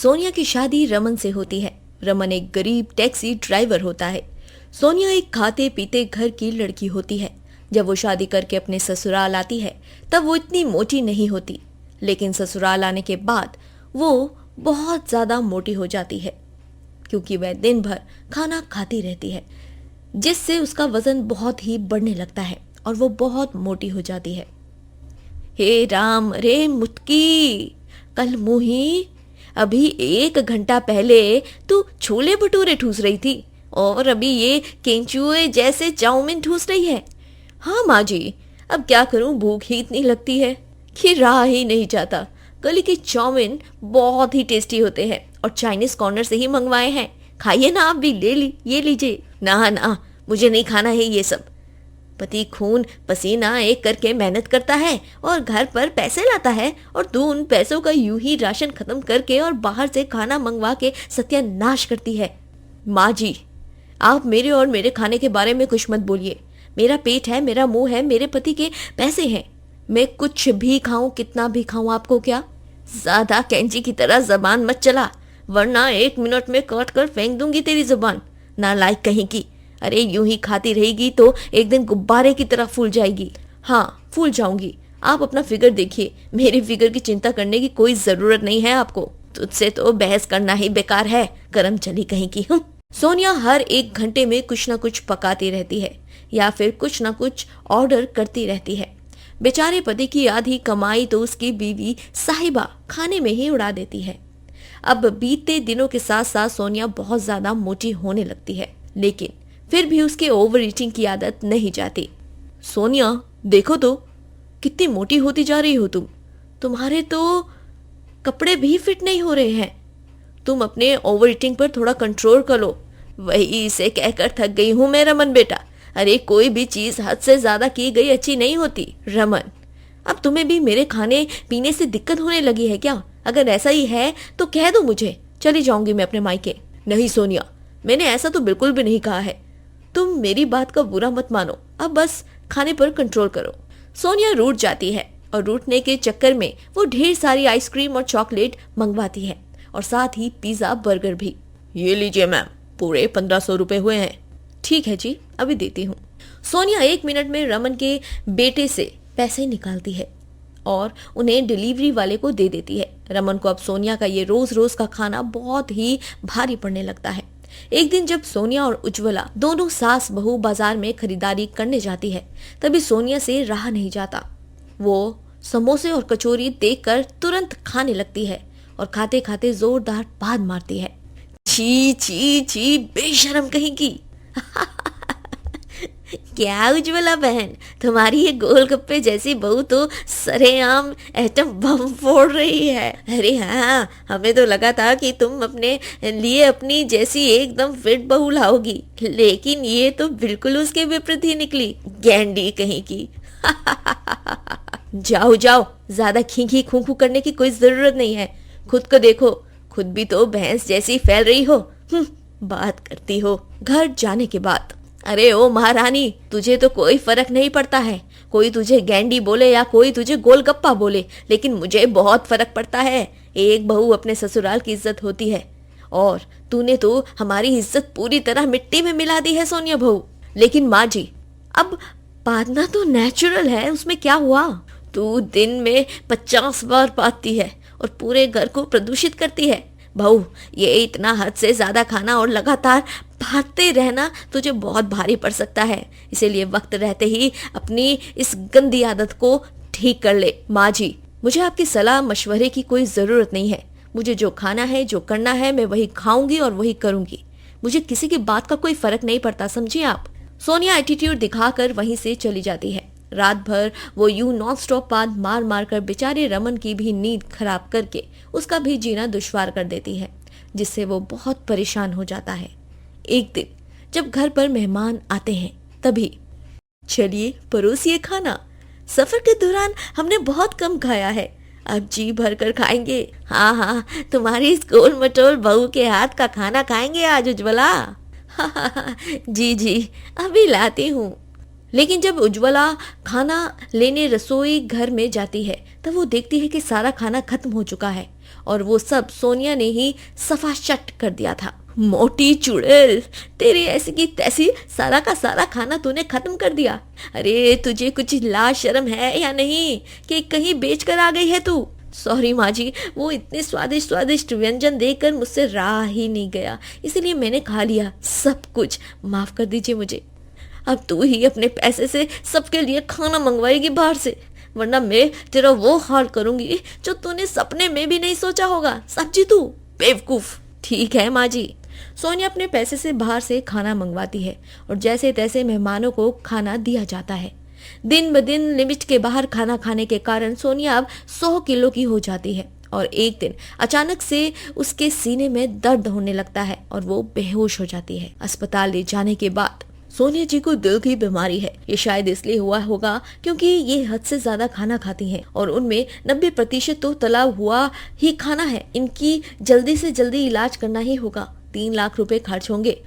सोनिया की शादी रमन से होती है। रमन एक गरीब टैक्सी ड्राइवर होता है। सोनिया एक खाते पीते घर की लड़की होती है। जब वो शादी करके अपने ससुराल आती है तब वो इतनी मोटी नहीं होती, लेकिन ससुराल आने के बाद वो बहुत ज्यादा मोटी हो जाती है, क्योंकि वह दिन भर खाना खाती रहती है, जिससे उसका वजन बहुत ही बढ़ने लगता है और वो बहुत मोटी हो जाती है। हे राम रे मुटकी, कल मुही, अभी 1 घंटा पहले तू छोले भटूरे ठूस रही थी और अभी ये केंचुए जैसे चाउमीन ठूस रही है। हाँ माँ जी, अब क्या करूं, भूख ही इतनी लगती है कि रहा ही नहीं जाता। गली की चाउमीन बहुत ही टेस्टी होते हैं और चाइनीज कॉर्नर से ही मंगवाए हैं। खाइए ना, आप भी ये लीजिए। ना ना, मुझे नहीं खाना है ये सब। पति खून पसीना एक करके मेहनत करता है और घर पर पैसे लाता है, और तू उन पैसों का यूं ही राशन खत्म करके और बाहर से खाना मंगवा के सत्यानाश करती है। माँ जी, आप मेरे और मेरे खाने के बारे में कुछ मत बोलिए। मेरा पेट है, मेरा मुंह है, मेरे पति के पैसे हैं। मैं कुछ भी खाऊं, कितना भी खाऊं, आपको क्या? ज्यादा कैंची की तरह जबान मत चला, वरना 1 मिनट में काट कर फेंक दूंगी तेरी जुबान, नालायक कहीं की। अरे यूं ही खाती रहेगी तो एक दिन गुब्बारे की तरह फूल जाएगी। हाँ, फूल जाऊंगी। आप अपना फिगर देखिए, मेरी फिगर की चिंता करने की कोई जरूरत नहीं है आपको। तुझसे तो बहस करना ही बेकार है, करम चली कहीं की। सोनिया हर 1 घंटे में कुछ ना कुछ पकाती रहती है या फिर कुछ ना कुछ ऑर्डर करती रहती है। बेचारे पति की आधी कमाई तो उसकी बीवी साहिबा खाने में ही उड़ा देती है। अब बीतते दिनों के साथ साथ सोनिया बहुत ज्यादा मोटी होने लगती है, लेकिन फिर भी उसके ओवर ईटिंग की आदत नहीं जाती। सोनिया, देखो तो कितनी मोटी होती जा रही हो तुम। तुम्हारे तो कपड़े भी फिट नहीं हो रहे हैं। तुम अपने ओवर ईटिंग पर थोड़ा कंट्रोल कर लो। वही इसे कहकर थक गई हूं मैं रमन बेटा। अरे कोई भी चीज हद से ज्यादा की गई अच्छी नहीं होती। रमन, अब तुम्हें भी मेरे खाने पीने से दिक्कत होने लगी है क्या? अगर ऐसा ही है तो कह दो मुझे, चली जाऊंगी मैं अपने मायके। नहीं सोनिया, मैंने ऐसा तो बिल्कुल भी नहीं कहा है। तुम मेरी बात का बुरा मत मानो, अब बस खाने पर कंट्रोल करो। सोनिया रूठ जाती है और रूठने के चक्कर में वो ढेर सारी आइसक्रीम और चॉकलेट मंगवाती है, और साथ ही पिज्जा बर्गर भी। ये लीजिए मैम, पूरे 1500 रुपए हुए हैं। ठीक है जी, अभी देती हूँ। सोनिया 1 मिनट में रमन के बेटे से पैसे निकालती है और उन्हें डिलीवरी वाले को दे देती है। रमन को अब सोनिया का ये रोज रोज का खाना बहुत ही भारी पड़ने लगता है। एक दिन जब सोनिया और उज्ज्वला दोनों सास बहू बाजार में खरीदारी करने जाती है, तभी सोनिया से रहा नहीं जाता। वो समोसे और कचौरी देखकर तुरंत खाने लगती है और खाते खाते जोरदार बात मारती है। छी छी छी, बेशरम कहीं की। क्या उज्ज्वला बहन, तुम्हारी ये गोलगप्पे जैसी बहू तो सरेआम एटम बम फोड़ रही है। अरे हाँ, हमें तो लगा था कि तुम अपने लिए अपनी जैसी एकदम फिट बहू लाओगी, लेकिन ये तो बिल्कुल उसके विपरीत ही निकली, गैंडी कहीं की। जाओ जाओ, ज्यादा खी खू खू करने की कोई जरूरत नहीं है। खुद को देखो, खुद भी तो भैंस जैसी फैल रही हो। बात करती हो। घर जाने के बाद, अरे ओ महारानी, तुझे तो कोई फर्क नहीं पड़ता है, कोई तुझे गैंडी बोले या कोई तुझे गोलगप्पा बोले, लेकिन मुझे बहुत फर्क पड़ता है। एक बहू अपने ससुराल की इज्जत होती है, और तूने तो हमारी इज्जत पूरी तरह मिट्टी में मिला दी है सोनिया बहू। लेकिन माँ जी, अब पादना तो नेचुरल है, उसमें क्या हुआ? तू दिन में 50 बार पादती है और पूरे घर को प्रदूषित करती है। बहू, ये इतना हद से ज्यादा खाना और लगातार भागते रहना तुझे बहुत भारी पड़ सकता है, इसीलिए वक्त रहते ही अपनी इस गंदी आदत को ठीक कर ले। माँ जी, मुझे आपकी सलाह मशवरे की कोई जरूरत नहीं है। मुझे जो खाना है, जो करना है, मैं वही खाऊंगी और वही करूंगी। मुझे किसी की बात का कोई फर्क नहीं पड़ता, समझिए आप। सोनिया एटीट्यूड दिखाकर वहीं से चली जाती है। रात भर वो यूं नॉन स्टॉप बात मार मार कर बेचारे रमन की भी नींद खराब करके उसका भी जीना दुश्वार कर देती है, जिससे वो बहुत परेशान हो जाता है। एक दिन जब घर पर मेहमान आते हैं, तभी चलिए परोसिए खाना। सफर के दौरान हमने बहुत कम खाया है, अब जी भर कर खाएंगे। हाँ हाँ, तुम्हारी इस गोल मटोल बहू के हाथ का खाना खाएंगे आज उज्ज्वला। जी जी, अभी लाती हूँ। लेकिन जब उज्ज्वला खाना लेने रसोई घर में जाती है, तब वो देखती है कि सारा खाना खत्म हो चुका है और वो सब सोनिया ने ही सफाशट कर दिया था। मोटी चुड़ैल, तेरी ऐसी की तैसी सारा का सारा खाना तूने खत्म कर दिया। अरे तुझे कुछ लाज शर्म है या नहीं कि कहीं बेच कर आ गई है तू? सॉरी माँ जी, वो इतने स्वादिष्ट स्वादिष्ट व्यंजन देखकर मुझसे रहा ही नहीं गया, इसीलिए मैंने खा लिया सब कुछ, माफ कर दीजिए मुझे। अब तू ही अपने पैसे से सबके लिए खाना मंगवाएगी बाहर से, वरना मैं तेरा वो हाल करूंगी जो तूने सपने में भी नहीं सोचा होगा। समझी तू बेवकूफ? ठीक है माँ जी। सोनिया अपने पैसे से बाहर से खाना मंगवाती है और जैसे तैसे मेहमानों को खाना दिया जाता है। दिन ब दिन लिमिट के बाहर खाना खाने के कारण सोनिया अब 100 किलो की हो जाती है और एक दिन अचानक से उसके सीने में दर्द होने लगता है और वो बेहोश हो जाती है। अस्पताल ले जाने के बाद सोनिया जी को दिल की बीमारी है। ये शायद इसलिए हुआ होगा क्योंकि ये हद से ज्यादा खाना खाती हैं और उनमें 90% तो तला हुआ ही खाना है। इनकी जल्दी से जल्दी इलाज करना ही होगा। 3 लाख रुपए खर्च होंगे